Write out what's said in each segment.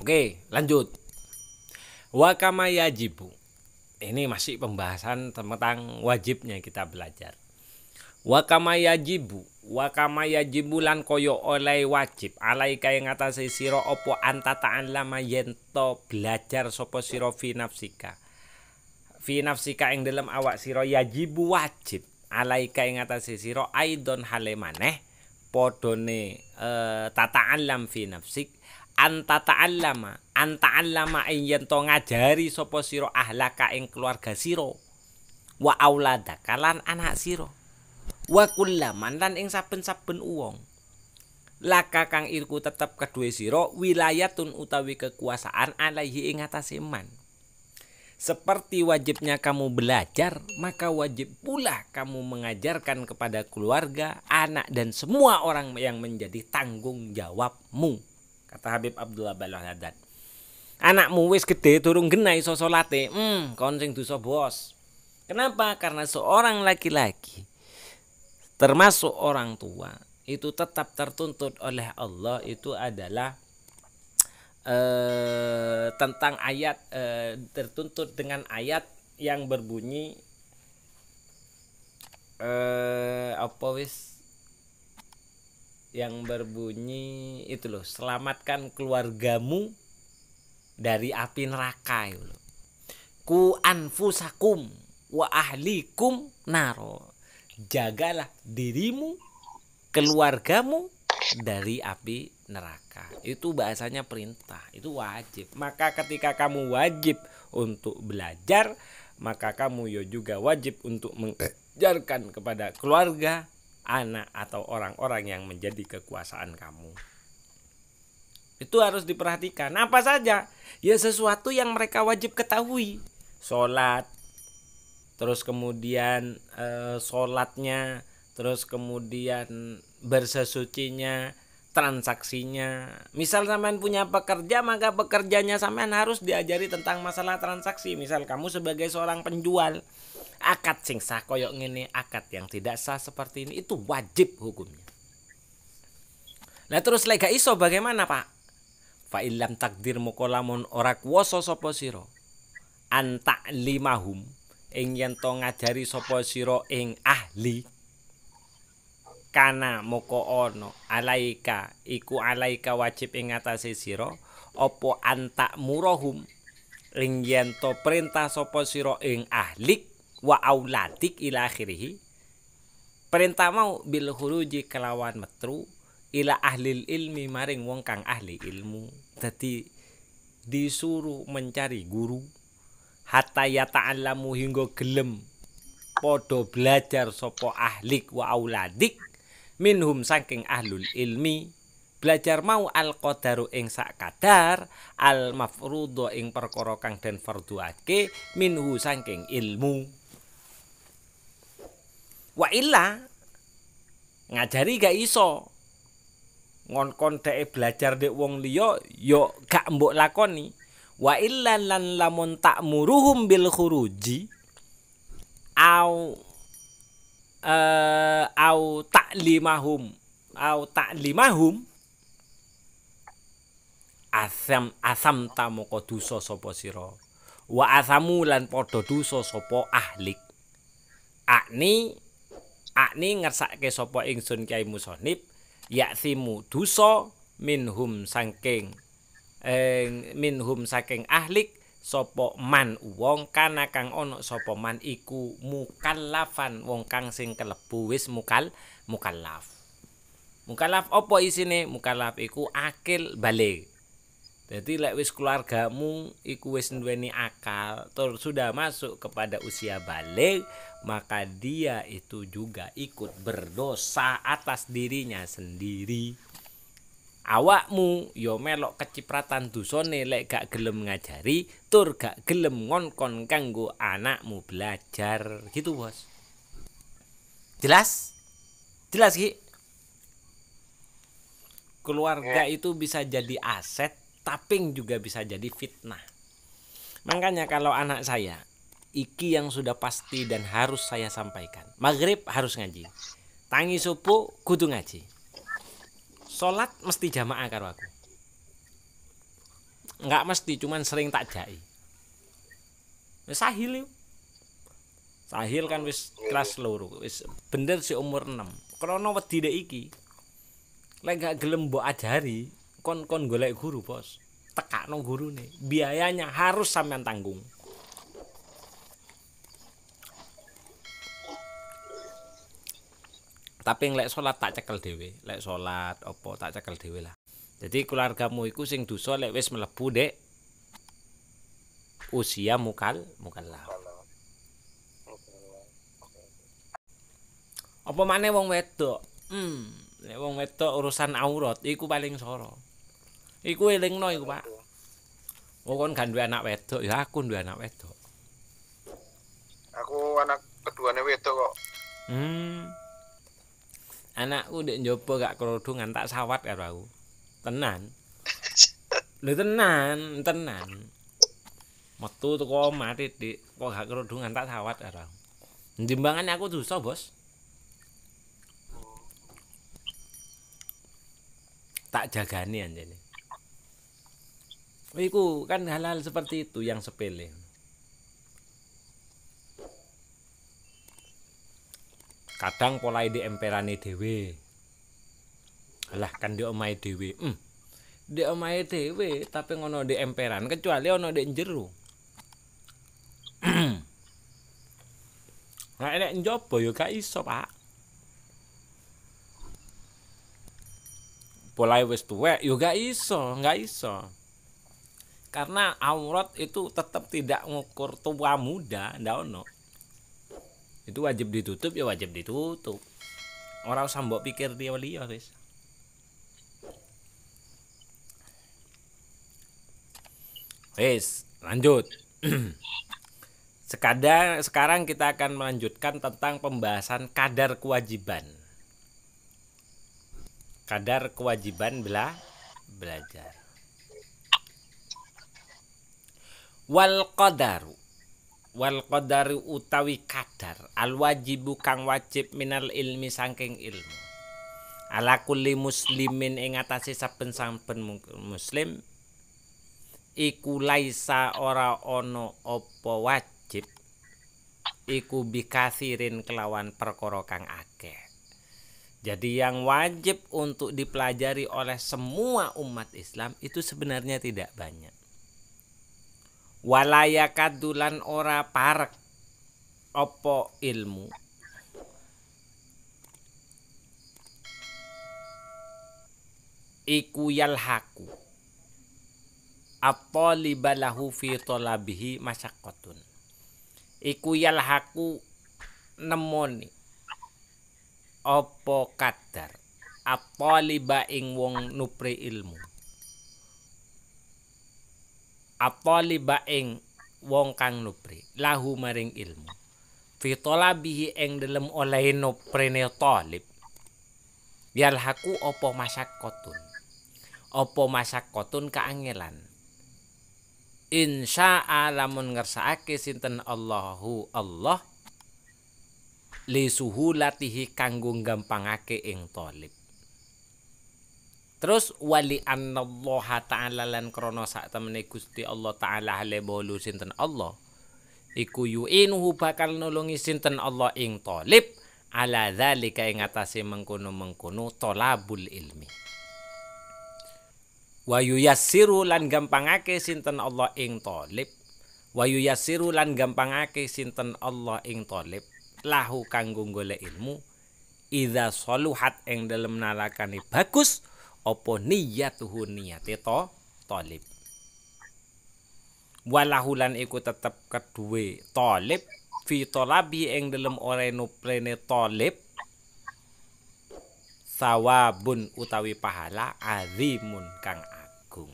Oke, lanjut. Wa kama yajibu. Ini masih pembahasan tentang wajibnya kita belajar. Wa kama yajibu lan koyo oleh wajib alaika ing atase sira apa anta ta'allama yen to belajar sapa sira fi nafsika ing dalam awak sira yajibu wajib alaika ing atase sira aidon hale maneh padane tata'allam fi nafsik anta ta'allama yen to ngajari sapa sira ahlaka ing keluarga sira wa auladaka lan anak sira wa kullaman lan ing saben-saben wong laka kang iku tetep kedue sira wilayatun utawi kekuasaan alaihi ing atase man. Seperti wajibnya kamu belajar, maka wajib pula kamu mengajarkan kepada keluarga, anak dan semua orang yang menjadi tanggung jawabmu. Kata Habib Abdullah Balahadad. Anakmu wis gede durung genah iso salate, kon sing dosa bos. Kenapa? Karena seorang laki-laki termasuk orang tua itu tetap tertuntut oleh Allah itu adalah tentang ayat tertuntut dengan ayat yang berbunyi yang berbunyi itu loh, selamatkan keluargamu dari api neraka itu loh. Ku anfusakum wa ahlikum naro. Jagalah dirimu, keluargamu dari api neraka. Itu bahasanya perintah, itu wajib. Maka ketika kamu wajib untuk belajar, maka kamu juga wajib untuk mengajarkan kepada keluarga, anak atau orang-orang yang menjadi kekuasaan kamu. Itu harus diperhatikan. Apa saja? Ya sesuatu yang mereka wajib ketahui. Sholat, terus kemudian sholatnya, terus kemudian bersesucinya, transaksinya. Misal sampean punya pekerja, maka pekerjanya sampean harus diajari tentang masalah transaksi. Misal kamu sebagai seorang penjual, akad sing sah koyok ngene, akad yang tidak sah seperti ini, itu wajib hukumnya. Nah terus lek gak iso bagaimana, Pak? Fa illam takdir moko lamun ora kuwasa sapa sira anta limahum ing yen to ngajari sapa sira ing ahli kana moko ono alaika iku alaika wajib ing atase sira apa anta murahum ing yen to perintah sapa sira ing ahlik wa auladik ila akhirih. Perintah mau bil khuruji kelawan metru ila ahlil ilmi maring wong kang ahli ilmu. Dadi disuruh mencari guru hatta yata'allamu hingga gelem padha belajar sapa ahlik wa auladik minhum saking ahlul ilmi. Belajar mau al qadaru ing sak kadar, al mafruḍu ing perkara kang den fardhuake minhu saking ilmu. Wa illa ngajari gak iso. Ngongkon dhek belajar dek wong liya yo gak mbok lakoni. Wa illa lan lamun ta'muruhum bil khuruji au ta'limahum asam tamoko dosa sapa sira wa asamu lan padha dosa sapa ahlik. Akni ngersake sapa ingsun Kyai Musonib yaksimu dosa minhum saking ahlik sapa man wong kana kang ana sapa man iku mukallafan wong kang sing kelebu wis mukallaf. Mukallaf apa isine? Mukallaf iku akil balik. Jadi lek wis keluargamu iku wis duweni akal, sudah masuk kepada usia balik, maka dia itu juga ikut berdosa atas dirinya sendiri. Awakmu yo melok kecipratan dosane lek gak gelem ngajari, tur gak gelem ngongkon kanggo anakmu belajar, gitu bos. Jelas? Jelas Ki? Keluarga itu bisa jadi aset, tapi juga bisa jadi fitnah. Makanya kalau anak saya, iki yang sudah pasti dan harus saya sampaikan. Maghrib harus ngaji. Tangi subuh kudu ngaji. Salat mesti jamaah karo aku. Enggak mesti, cuman sering tak jai. Wis sahil yuk. Sahil kan wis kelas loro, wis bener si umur 6. Krana wedi dek iki. Lek gak gelem mbok ajari, kon golek guru, Bos. Tekakno gurune. Biayanya harus sampean tanggung. Tapi lek salat tak cekel dhewe, lek salat apa tak cekel dhewe lah. Jadi keluargamu iku sing dosa lek wis mlebu dek usia mukallaf. Apa maneh wong wedok? Nek wong wedok urusan aurat iku paling soro. Iku elingno iku, Pak. Oh kon gak duwe anak wedok, ya aku duwe anak wedok. Aku anak keduane wedok kok. Anakku ndek njaba gak kerudungan tak sawat karo aku. Tenan. Lho tenan. Metu teko omah Dik, kok gak kerudungan tak sawat karo aku. Ndimbangane aku dosa, Bos. Tak jagani anjene. Iku kan hal-hal seperti itu yang sepele. Kadang polai di emperane dhewe. Alah kan di omahe dhewe. Di omahe dhewe tapi ngono di emperan kecuali ono di jero. Nah nek njaba ya gak iso, Pak. Polai wis tuwek ya gak iso. Karena aurat itu tetap tidak ngukur tua muda, ndak ono. Itu wajib ditutup ya wajib ditutup. Ora usah mbok pikir liya wis. Wis, lanjut. Sekarang kita akan melanjutkan tentang pembahasan kadar kewajiban. Kadar kewajiban belajar. Wal qadaru utawi kadar al wajibu kang wajib minal ilmi saking ilmu ala kulli muslimin ing atase saben-saben muslim iku laisa ora ana apa wajib iku bikasirin kelawan perkara kang akeh. Jadi yang wajib untuk dipelajari oleh semua umat Islam itu sebenarnya tidak banyak. Walaya kadulan ora parek opo ilmu iku yalhaku at-taliba lahu fi talabihi masyaqqatun. Iku yalhaku nemoni opo kadar at-taliba ing wong nupri ilmu. At-taliba ing wong kang nupri lahu maring ilmu fi talabihi ing dalem oleh nuprine talib yalhaku apa masyaqqatun kaangelan insya'a lamun ngersakake sinten Allah li suhulatihi kanggo gampangake ing talib. Terus wali annallaha ta'ala lan krana sak temene Gusti Allah taala hale bolu sinten Allah iku yu'inuhu bakal nulungi sinten Allah ing talib ala zalika ing atase mengkono-mengkono talabul ilmi. Wa yuyassiru lan gampangake sinten Allah ing talib lahu kanggo golek ilmu idza saluhat ing dalem nalakane bagus apa niyatuhu niyate talib. Walahulan iku tetep kedue talib fi talabi ing dalem ore nuprene talib sawabun utawi pahala azimun kang agung.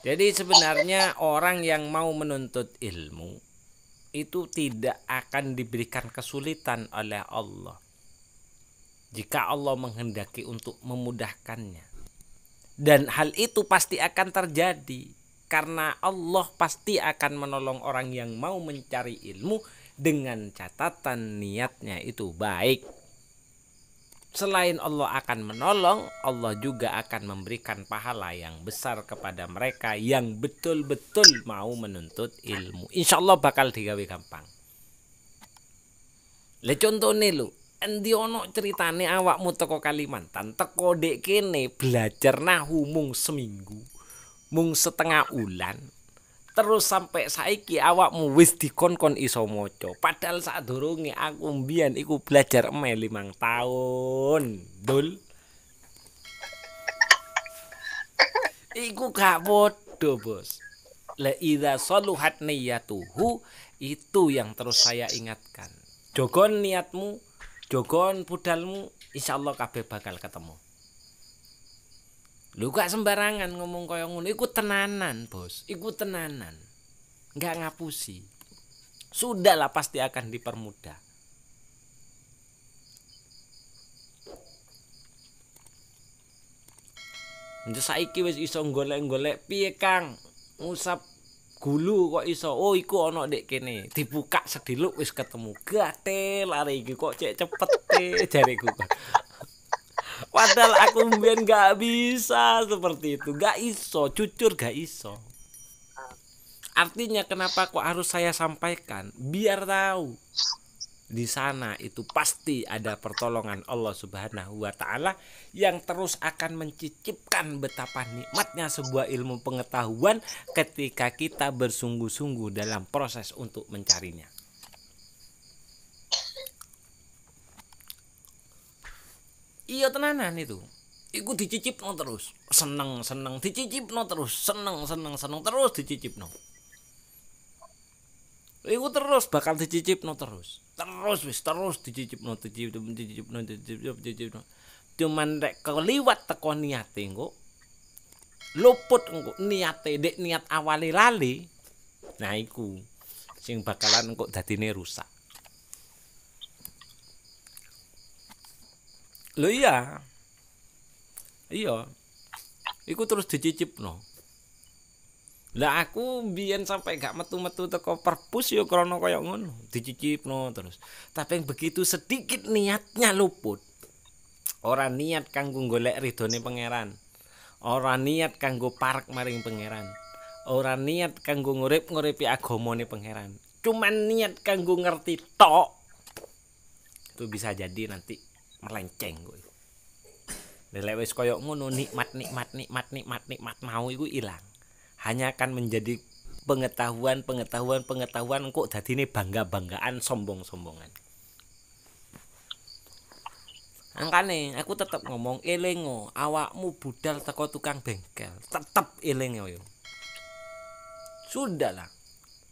Jadi sebenarnya orang yang mau menuntut ilmu itu tidak akan diberikan kesulitan oleh Allah jika Allah menghendaki untuk memudahkannya. Dan hal itu pasti akan terjadi karena Allah pasti akan menolong orang yang mau mencari ilmu dengan catatan niatnya itu baik. Selain Allah akan menolong, Allah juga akan memberikan pahala yang besar kepada mereka yang betul-betul mau menuntut ilmu. Insya Allah bakal digawe gampang. Le contohnya lu, endi ono ceritane awakmu teko Kalimantan, teko dek kene belajar nahu mung seminggu, mung setengah ulan. Terus sampai saiki awakmu wis dikon-kon iso maca. Padahal sadurunge aku mbiyen iku belajar 5 tahun. Dul. Iku gak bodoh, Bos. La idza saluhat niyatuhu, itu yang terus saya ingatkan. Jogon niatmu, jogon budalmu, insyaallah kabeh bakal ketemu. Lu gak sembarangan ngomong kaya ngono, iku tenanan, Bos. Iku tenanan. Enggak ngapusi. Sudahlah pasti akan dipermudah. Njur saiki wis iso golek-golek piye, Kang? Ngusap gulu kok iso. Oh, iku ana ndek kene. Dibuka sediluk wis ketemu. Gatel lari iki kok cek cepet jariku. Padahal aku mbiyen gak bisa seperti itu. Gak iso, jujur gak iso. Artinya kenapa kok harus saya sampaikan? Biar tahu. Di sana itu pasti ada pertolongan Allah Subhanahu wa taala yang terus akan mencicipkan betapa nikmatnya sebuah ilmu pengetahuan ketika kita bersungguh-sungguh dalam proses untuk mencarinya. Iya tenanan itu. Iku dicicipno terus. Seneng dicicipno terus. Seneng terus dicicipno. Iku terus bakal dicicipno terus. Terus dicicipno. Cuman rek keliwat teko niate engko. Luput engko niate dek niat awale lali. Nah iku sing bakalan engko dadine rusak. Lho iya. Iya. Iku terus dicicipno. Lah aku mbiyen sampai gak metu-metu teko perpus ya krana kaya ngono, dicicipno terus. Tapi begitu sedikit niatnya luput. Ora niat kanggo golek ridhone pangeran. Ora niat kanggo parek maring pangeran. Ora niat kanggo ngurip-nguripi agamane pangeran. Cuman niat kanggo ngerti tok. Itu bisa jadi nanti melenceng kowe. Lek wis kaya ngono nikmat mau iku ilang. Hanya akan menjadi pengetahuan kok dadine bangga-banggaan, sombong-sombongan. Angkane aku tetep ngomong elingo, awakmu budal teko tukang bengkel, tetep elingo yo. Sudahlah.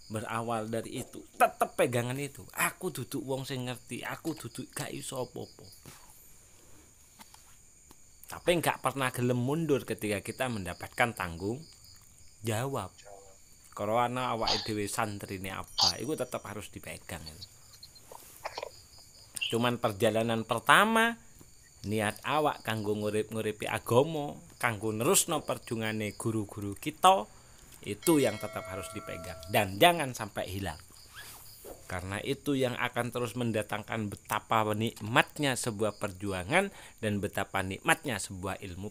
Berawal dari itu, tetep pegangan itu. Aku duduk wong sing ngerti, aku duduk gak iso apa-apa. Tapi gak pernah gelem mundur ketika kita mendapatkan tanggung jawab. Karena awake dhewe santrine apa, itu tetap harus dipegang. Cuman perjalanan pertama niat awak kanggo ngurip-nguripi agama, kanggo nerusno perjungane guru-guru kita, itu yang tetap harus dipegang dan jangan sampai hilang. Karena itu yang akan terus mendatangkan betapa nikmatnya sebuah perjuangan dan betapa nikmatnya sebuah ilmu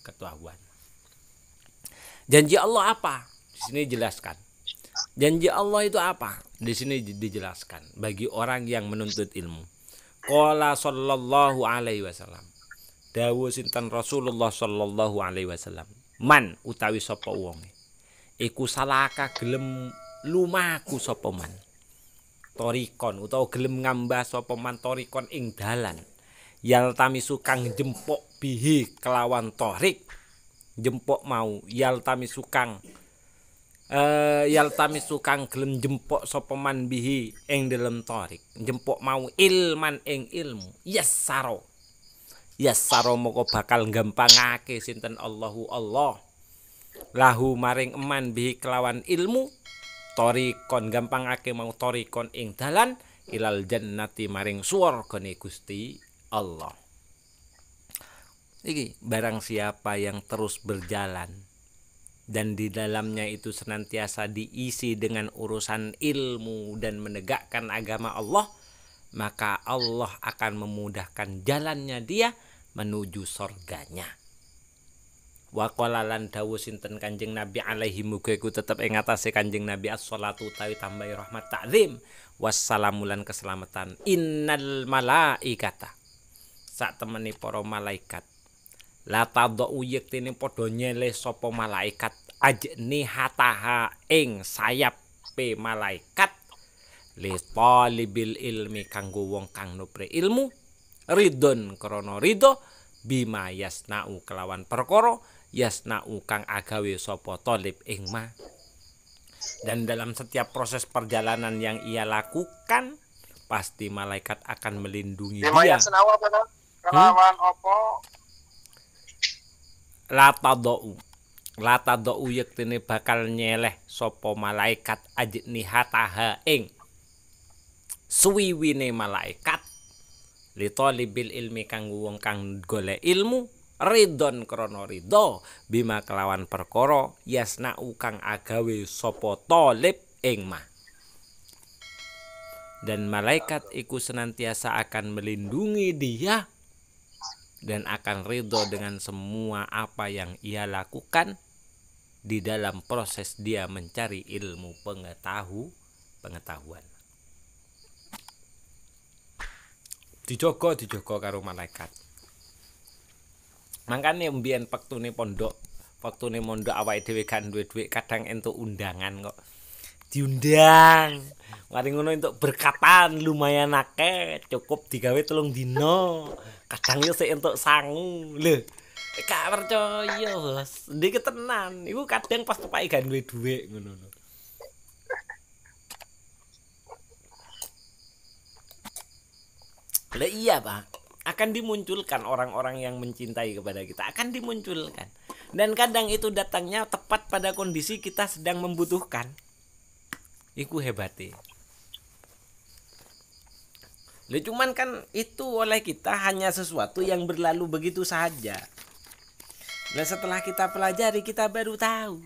ketahuan. Janji Allah apa? Di sini jelaskan. Janji Allah itu apa? Di sini dijelaskan bagi orang yang menuntut ilmu. Qala sallallahu alaihi wasallam. Dawuh sinten Rasulullah sallallahu alaihi wasallam. Man utawi sapa wonge iku salaka gelem lumaku sapa man. Torikon utawa gelem ngambah sapa man torikon ing dalan. Yaltamisu kang jempok bihi kelawan torik. Jempok mau yaltamisu kang gelem jempok sapa man bihi ing dalem torik. Jempok mau ilman ing ilmu. Yassaro moko bakal gampangake sinten Allahu Allah. Lahu maring eman bihi kelawan ilmu torikon gampangake mau torikon ing dalan ilal jannati maring swargane Gusti Allah. Iki barang siapa yang terus berjalan dan di dalamnya itu senantiasa diisi dengan urusan ilmu dan menegakkan agama Allah, maka Allah akan memudahkan jalannya dia menuju surganya. Wa qala lan dawuh sinten Kanjeng Nabi alaihi muga iku tetep ing atase Kanjeng Nabi as-shalatu tawi tambahi rahmat ta'zim wassalamu lan keselamatan. Innal malaikata sak temene para malaikat la tadau yektene padha nyeleh sapa malaikat ajni hataha ing sayape malaikat li talibil ilmi kanggo wong kang nupre ilmu ridon krana ridho bima yasnau kelawan perkara yasnau kang agawe sapa talib ing ma. Dan dalam setiap proses perjalanan yang ia lakukan pasti malaikat akan melindungi dia. Yasnau apa to? Kelawan apa? Latadau yektene bakal nyeleh sapa malaikat ajni hataha ing suwiwine malaikat li talibil ilmi kanggo wong kang golek ilmu ridon krana ridho bima kelawan perkara yasnau kang agawe sapa talib ing ma. Dan malaikat iku senantiasa akan melindungi dia dan akan ridho dengan semua apa yang ia lakukan di dalam proses dia mencari ilmu pengetahuan. Dijogo karo malaikat. Mangkane mbiyen wektune mondok awake dhewe gak duwe dhuwit kadang entuk undangan kok. Diundang. Mari ngono entuk berkatan lumayan akeh, cukup digawe 3 dina. Kadang yo sik entuk sangu. Lho, gak percaya, Bos. Ndek tenan. Iku kadang pas tepake gak duwe dhuwit ngono lho. Lah iya, Pak. Akan dimunculkan orang-orang yang mencintai kepada kita, akan dimunculkan. Dan kadang itu datangnya tepat pada kondisi kita sedang membutuhkan. Iku hebatnya. Lah cuman kan itu oleh kita hanya sesuatu yang berlalu begitu saja. Nah setelah kita pelajari kita baru tahu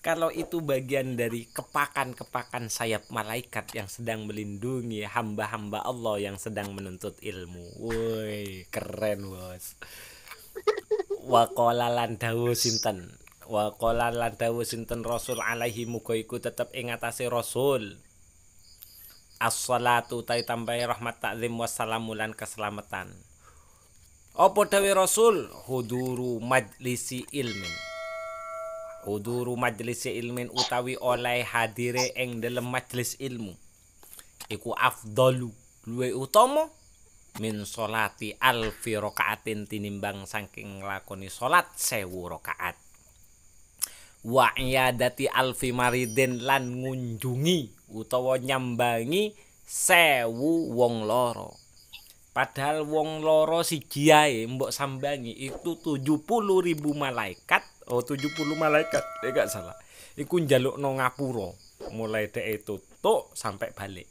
kalau itu bagian dari kepakan-kepakan sayap malaikat yang sedang melindungi hamba-hamba Allah yang sedang menuntut ilmu. Woi, keren, Bos. Wa qala lan dawuh sinten? Wa qala lan dawuh sinten Rasul alaihi muga iku tetep ing atase Rasul. As-shalatu ta tambahi rahmat ta'zim wassalamu lan keselamatan. Apa dawuh Rasul? Huduru majlisi ilmin. Huduru majlisi ilmin utawi oleh hadire ing dalam majlis ilmu iku afdalu luwe utama min sholati alfi rakaatin tinimbang saking nglakoni salat 1000 rakaat wa iyadati alfi maridin lan ngunjungi utawa nyambangi 1000 wong loro. Padahal wong loro siji ae mbok sambangi itu 70.000 malaikat. Oh 70 malaikat, gak salah. Iku njalukno ngapura mulai dhek tutuk sampai balik.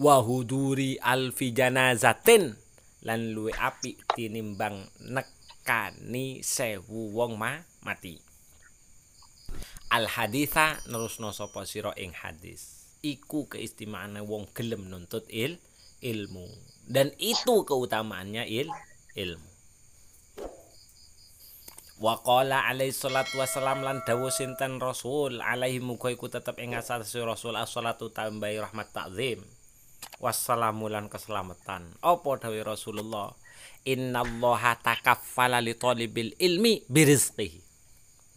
Wa huduri alfi janazatin lan luwe apik tinimbang nekani 1000 wong mati. Al haditha nerusno sapa sira ing hadis. Iku keistimewaane wong gelem nuntut ilmu dan itu keutamaannya ilmu. Wa qala alaihi salatu wassalam lan dawuh sinten Rasul alaihi muga iku tetep ing asase Rasul as-salatu tambahi rahmat ta'zim wassalamu lan keselamatan. Apa dawuh Rasulullah? Innallaha takaffala li talibil ilmi birizqihi.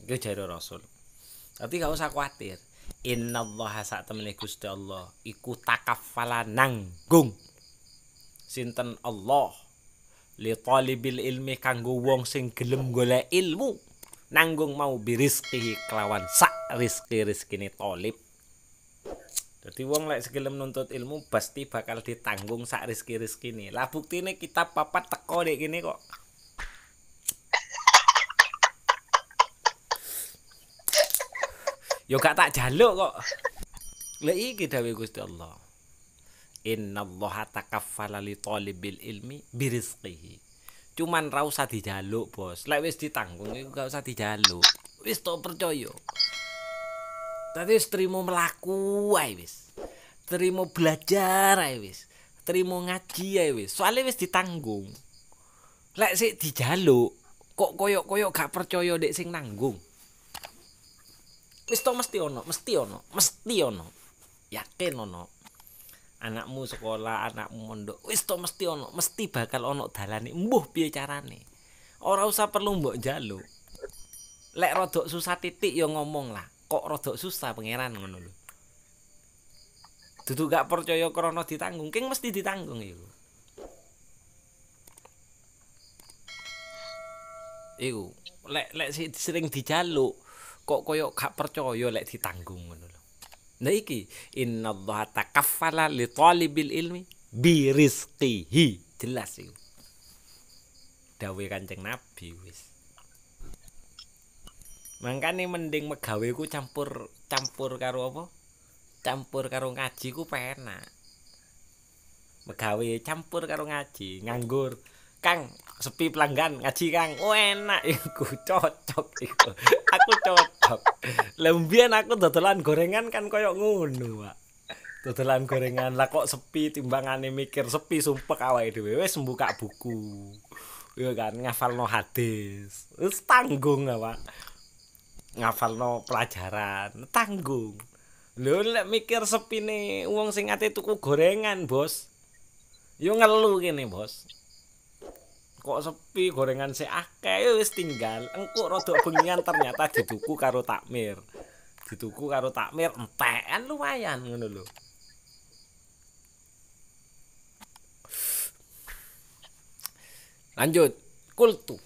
Iku jare Rasul. Tapi gak usah khawatir. Innallaha sak temene Gusti Allah iku takaffala nanggung. Sinten Allah li talibil ilmi kanggo wong sing gelem golek ilmu nanggung mau birizqihi kelawan sak rezeki-rezekine talib. Dadi wong lek gelem nuntut ilmu pasti bakal ditanggung sak rezeki-rezekine. Lah buktine kitab papat teko nek kene kok. Yo gak tak jaluk kok. Lha iki dawuh Gusti Allah. Innallaha takaffala li talibil ilmi birizqihi. Cuman ra usah dijaluk, Bos. Lek wis ditanggung iku gak usah dijaluk. Wis tok percaya. Dadi wis trimo mlaku wae wis. Trimo belajar ae wis. Trimo ngaji ae wis. Soale wis ditanggung. Lek sik dijaluk kok koyok-koyok gak percaya dek sing nanggung. Wis to mesti ono. Yakin ono. Anakmu sekolah, anakmu mondok, wis to mesti ono, mesti bakal ono dalane. Mbuh piye carane. Ora usah perlu mbok njaluk. Lek rodok susah titik ya ngomong lah. Kok rodok susah pangeran ngono lho. Dudu gak percaya krana ditanggung, king mesti ditanggung iku. Iku, lek sering dijaluk kok koyo gak percaya lek ditanggung ngono lho. Nah iki innallaha takaffala li talibil ilmi bi rizqihi. Jelas iku. Dawuhe Kanjeng Nabi wis. Mangkane mending megawe ku campur karo apa? Campur karo ngaji ku penak. Megawe campur karo ngaji, nganggur. Kang, sepi pelanggan ngaji Kang. Oh enak iku, cocok iku. Aku cocok. Lah mbiyen aku dodolan gorengan kan koyo ngono, Pak. Dodolan gorengan lah kok sepi timbangane mikir sepi sumpek awake dhewe wis mbuka buku. Ya kan ngafalno hadis. Wis tanggung Pak. Ngafalno pelajaran, tanggung. Lho lek mikir sepine wong sing ate tuku gorengan, Bos. Yo ngelu kene, Bos. Kok sepi gorengan sik akeh wis tinggal. Engko rada bengian ternyata dituku karo takmir. Dituku karo takmir entekan lumayan ngono lho. Lanjut. Kultu